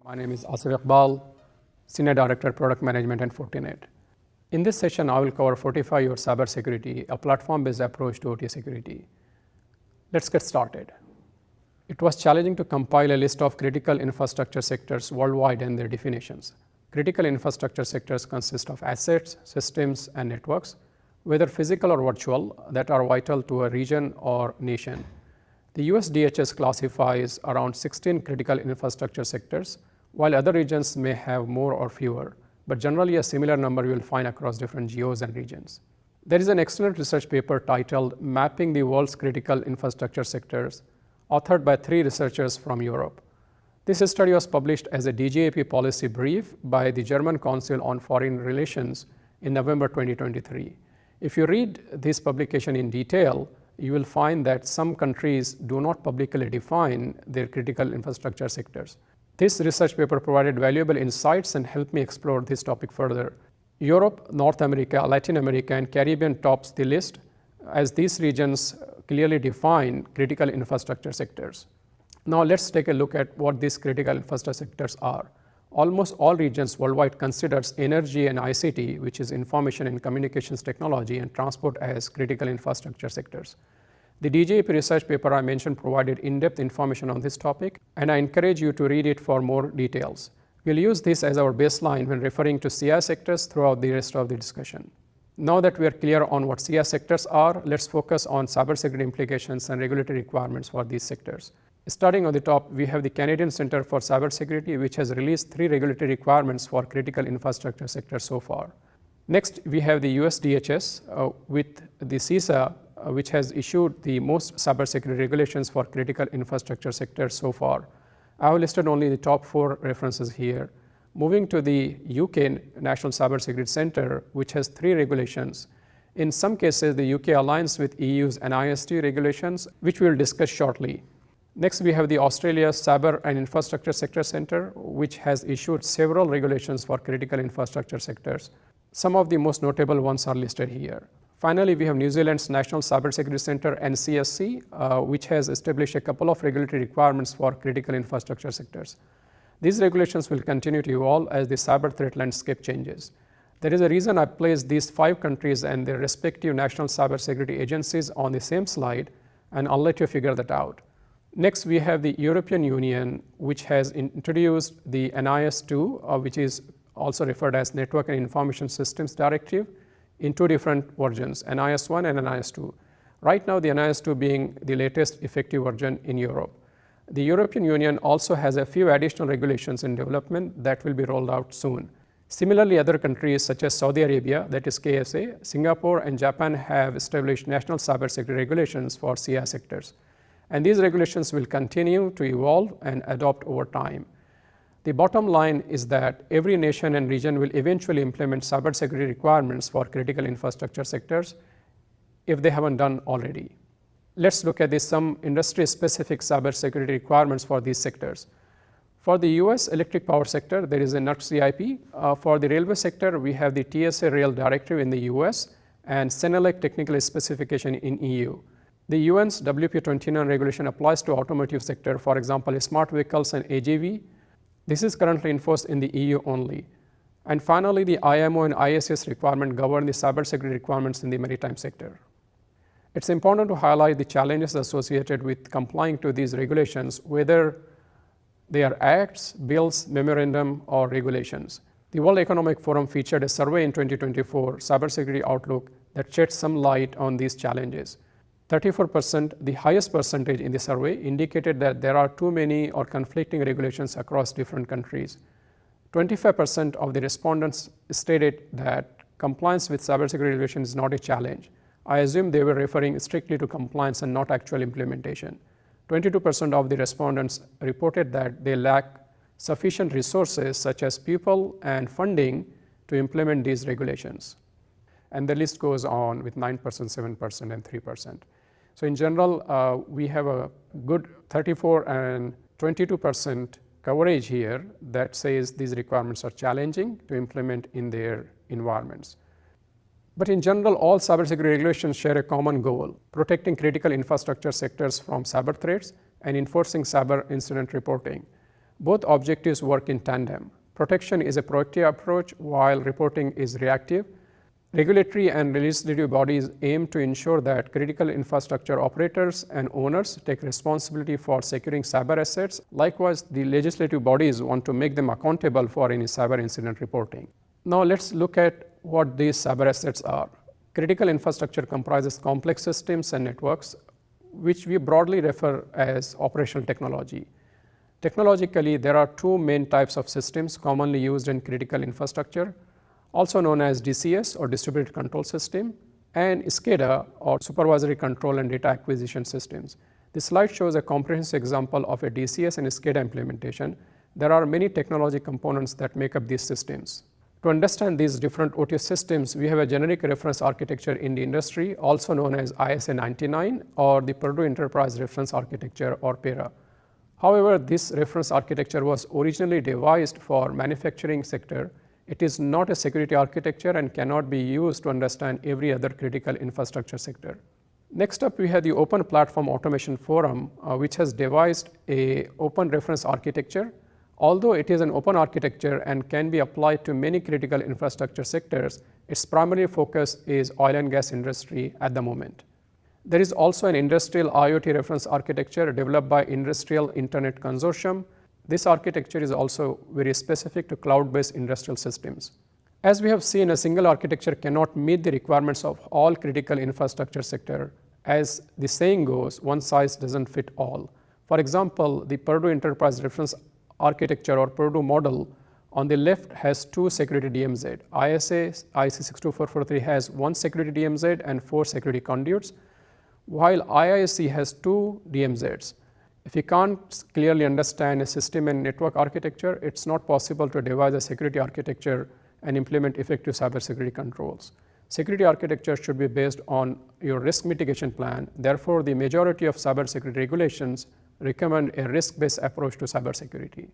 My name is Aasef Iqbal, Senior Director, Product Management at Fortinet. In this session, I will cover Fortify Your Cybersecurity, a platform-based approach to OT security. Let's get started. It was challenging to compile a list of critical infrastructure sectors worldwide and their definitions. Critical infrastructure sectors consist of assets, systems, and networks, whether physical or virtual, that are vital to a region or nation. The US DHS classifies around 16 critical infrastructure sectors, while other regions may have more or fewer, but generally a similar number you will find across different geos and regions. There is an excellent research paper titled Mapping the World's Critical Infrastructure Sectors, authored by 3 researchers from Europe. This study was published as a DGAP policy brief by the German Council on Foreign Relations in November 2023. If you read this publication in detail, you will find that some countries do not publicly define their critical infrastructure sectors. This research paper provided valuable insights and helped me explore this topic further. Europe, North America, Latin America, and Caribbean tops the list, as these regions clearly define critical infrastructure sectors. Now let's take a look at what these critical infrastructure sectors are. Almost all regions worldwide considers energy and ICT, which is information and communications technology, and transport as critical infrastructure sectors. The DGAP research paper I mentioned provided in-depth information on this topic, and I encourage you to read it for more details. We'll use this as our baseline when referring to CI sectors throughout the rest of the discussion. Now that we are clear on what CI sectors are, let's focus on cybersecurity implications and regulatory requirements for these sectors. Starting on the top, we have the Canadian Centre for Cybersecurity, which has released 3 regulatory requirements for critical infrastructure sectors so far. Next, we have the US DHS with the CISA, which has issued the most cybersecurity regulations for critical infrastructure sectors so far. I have listed only the top 4 references here. Moving to the UK National Cybersecurity Centre, which has 3 regulations. In some cases, the UK aligns with EU's NIS2 regulations, which we will discuss shortly. Next, we have the Australia Cyber and Infrastructure Sector Centre, which has issued several regulations for critical infrastructure sectors. Some of the most notable ones are listed here. Finally, we have New Zealand's National Cybersecurity Centre, NCSC, which has established a couple of regulatory requirements for critical infrastructure sectors. These regulations will continue to evolve as the cyber threat landscape changes. There is a reason I placed these 5 countries and their respective national cybersecurity agencies on the same slide, and I'll let you figure that out. Next, we have the European Union, which has introduced the NIS2, which is also referred as Network and Information Systems Directive, in 2 different versions, NIS1 and NIS2. Right now, the NIS2 being the latest effective version in Europe. The European Union also has a few additional regulations in development that will be rolled out soon. Similarly, other countries such as Saudi Arabia, that is KSA, Singapore, and Japan have established national cybersecurity regulations for CI sectors. And these regulations will continue to evolve and adopt over time. The bottom line is that every nation and region will eventually implement cybersecurity requirements for critical infrastructure sectors if they haven't done already. Let's look at some industry-specific cybersecurity requirements for these sectors. For the US electric power sector, there is a NUTS-CIP. For the railway sector, we have the TSA Rail Directive in the US and CENELEC technical specification in EU. The UN's WP29 regulation applies to automotive sector, for example, smart vehicles and AGV. This is currently enforced in the EU only. And finally, the IMO and ISS requirement govern the cybersecurity requirements in the maritime sector. It's important to highlight the challenges associated with complying to these regulations, whether they are acts, bills, memorandum, or regulations. The World Economic Forum featured a survey in 2024, Cybersecurity Outlook, that shed some light on these challenges. 34%, the highest percentage in the survey, indicated that there are too many or conflicting regulations across different countries. 25% of the respondents stated that compliance with cybersecurity regulations is not a challenge. I assume they were referring strictly to compliance and not actual implementation. 22% of the respondents reported that they lack sufficient resources such as people and funding to implement these regulations. And the list goes on with 9%, 7%, and 3%. So in general, we have a good 34 and 22% coverage here that says these requirements are challenging to implement in their environments. But in general, all cybersecurity regulations share a common goal: protecting critical infrastructure sectors from cyber threats and enforcing cyber incident reporting. Both objectives work in tandem. Protection is a proactive approach while reporting is reactive. Regulatory and legislative bodies aim to ensure that critical infrastructure operators and owners take responsibility for securing cyber assets. Likewise, the legislative bodies want to make them accountable for any cyber incident reporting. Now let's look at what these cyber assets are. Critical infrastructure comprises complex systems and networks, which we broadly refer as operational technology. Technologically, there are two main types of systems commonly used in critical infrastructure, also known as DCS or distributed control system, and SCADA or supervisory control and data acquisition systems. This slide shows a comprehensive example of a DCS and SCADA implementation. There are many technology components that make up these systems. To understand these different OT systems, we have a generic reference architecture in the industry, also known as ISA 99 or the Purdue Enterprise Reference Architecture or PERA. However, this reference architecture was originally devised for manufacturing sector. It is not a security architecture and cannot be used to understand every other critical infrastructure sector. Next up, we have the Open Platform Automation Forum, which has devised an open reference architecture. Although it is an open architecture and can be applied to many critical infrastructure sectors, its primary focus is oil and gas industry at the moment. There is also an industrial IoT reference architecture developed by Industrial Internet Consortium. This architecture is also very specific to cloud-based industrial systems. As we have seen, a single architecture cannot meet the requirements of all critical infrastructure sector. As the saying goes, one size doesn't fit all. For example, the Purdue Enterprise Reference Architecture or Purdue model on the left has two security DMZ. IC 62443 has one security DMZ and 4 security conduits, while IISc has 2 DMZs. If you can't clearly understand a system and network architecture, it's not possible to devise a security architecture and implement effective cybersecurity controls. Security architecture should be based on your risk mitigation plan. Therefore, the majority of cybersecurity regulations recommend a risk-based approach to cybersecurity.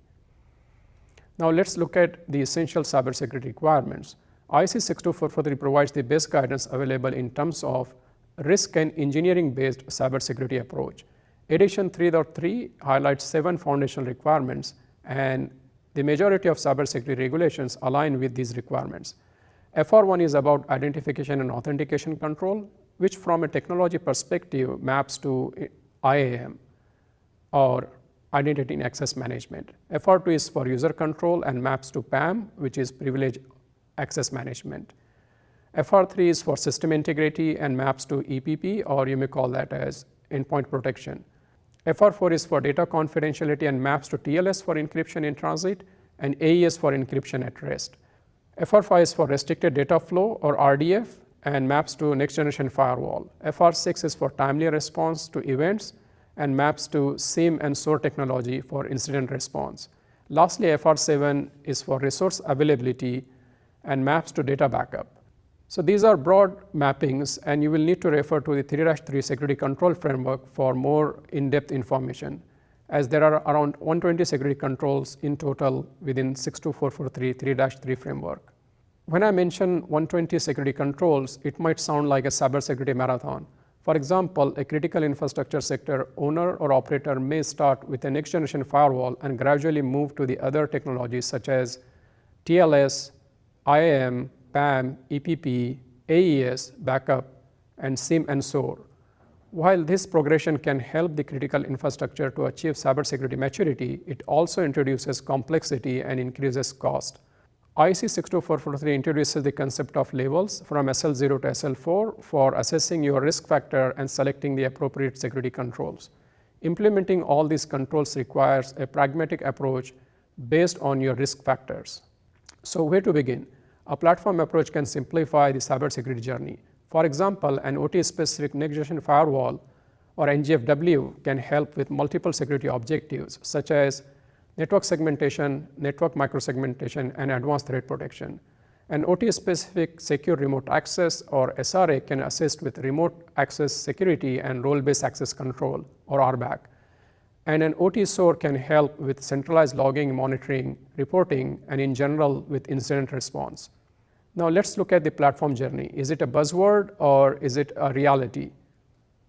Now let's look at the essential cybersecurity requirements. IC 62443 provides the best guidance available in terms of risk and engineering-based cybersecurity approach. Edition 3.3 highlights 7 foundational requirements, and the majority of cybersecurity regulations align with these requirements. FR1 is about identification and authentication control, which from a technology perspective maps to IAM or identity and access management. FR2 is for user control and maps to PAM, which is privilege access management. FR3 is for system integrity and maps to EPP, or you may call that as endpoint protection. FR4 is for data confidentiality and maps to TLS for encryption in transit and AES for encryption at rest. FR5 is for restricted data flow or RDF and maps to next generation firewall. FR6 is for timely response to events and maps to SIEM and SOAR technology for incident response. Lastly, FR7 is for resource availability and maps to data backup. So these are broad mappings, and you will need to refer to the 3-3 security control framework for more in-depth information, as there are around 120 security controls in total within 62443 3-3 framework. When I mention 120 security controls, it might sound like a cybersecurity marathon. For example, a critical infrastructure sector owner or operator may start with a next generation firewall and gradually move to the other technologies such as TLS, IAM, PAM, EPP, AES, backup, and SIEM and SOAR. While this progression can help the critical infrastructure to achieve cybersecurity maturity, it also introduces complexity and increases cost. IC 62443 introduces the concept of levels from SL0 to SL4 for assessing your risk factor and selecting the appropriate security controls. Implementing all these controls requires a pragmatic approach based on your risk factors. So where to begin? A platform approach can simplify the cybersecurity journey. For example, an OT-specific next-generation firewall or NGFW can help with multiple security objectives such as network segmentation, network microsegmentation, and advanced threat protection. An OT-specific secure remote access or SRA can assist with remote access security and role-based access control or RBAC. And an OT SOAR can help with centralized logging, monitoring, reporting, and in general with incident response. Now let's look at the platform journey. Is it a buzzword or is it a reality?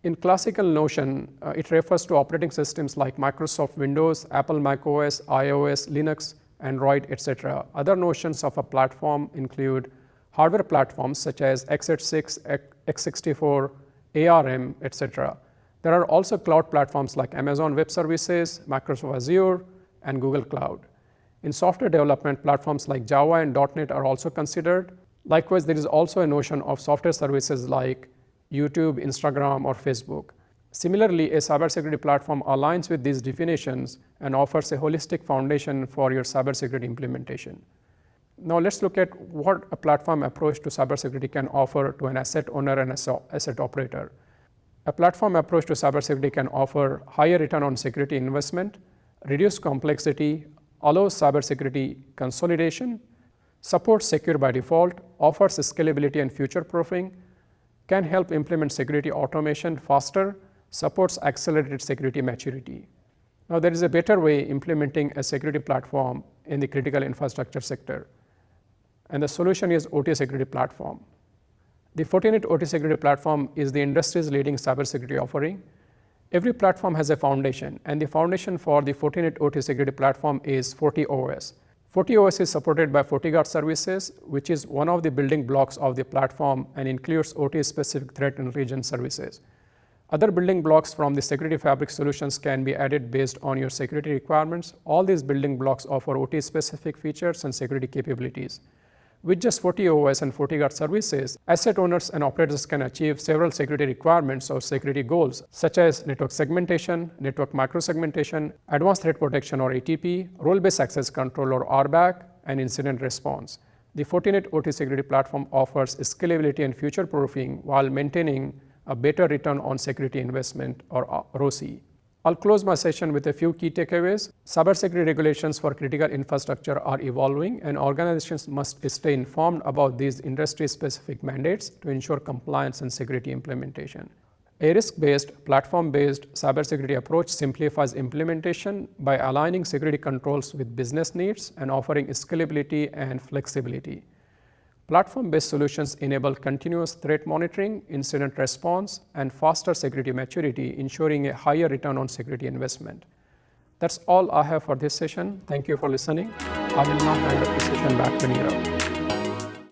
In classical notion, it refers to operating systems like Microsoft Windows, Apple macOS, iOS, Linux, Android, etc. Other notions of a platform include hardware platforms such as x86, x64, ARM, etc. There are also cloud platforms like Amazon Web Services, Microsoft Azure, and Google Cloud. In software development, platforms like Java and .NET are also considered. Likewise, there is also a notion of software services like YouTube, Instagram, or Facebook. Similarly, a cybersecurity platform aligns with these definitions and offers a holistic foundation for your cybersecurity implementation. Now let's look at what a platform approach to cybersecurity can offer to an asset owner and asset operator. A platform approach to cybersecurity can offer higher return on security investment, reduce complexity, allows cybersecurity consolidation, supports secure by default, offers scalability and future-proofing, can help implement security automation faster, supports accelerated security maturity. Now, there is a better way implementing a security platform in the critical infrastructure sector, and the solution is OT security platform. The Fortinet OT security platform is the industry's leading cybersecurity offering. Every platform has a foundation, and the foundation for the Fortinet OT security platform is FortiOS. FortiOS is supported by FortiGuard services, which is one of the building blocks of the platform and includes OT-specific threat intelligence services. Other building blocks from the security fabric solutions can be added based on your security requirements. All these building blocks offer OT-specific features and security capabilities. With just FortiOS and FortiGuard services, asset owners and operators can achieve several security requirements or security goals, such as network segmentation, network microsegmentation, advanced threat protection or ATP, role-based access control or RBAC, and incident response. The Fortinet OT security platform offers scalability and future-proofing while maintaining a better return on security investment or ROCE. I'll close my session with a few key takeaways. Cybersecurity regulations for critical infrastructure are evolving, and organizations must stay informed about these industry-specific mandates to ensure compliance and security implementation. A risk-based, platform-based cybersecurity approach simplifies implementation by aligning security controls with business needs and offering scalability and flexibility. Platform-based solutions enable continuous threat monitoring, incident response, and faster security maturity, ensuring a higher return on security investment. That's all I have for this session. Thank you for listening. I will now hand the session back to Nirav.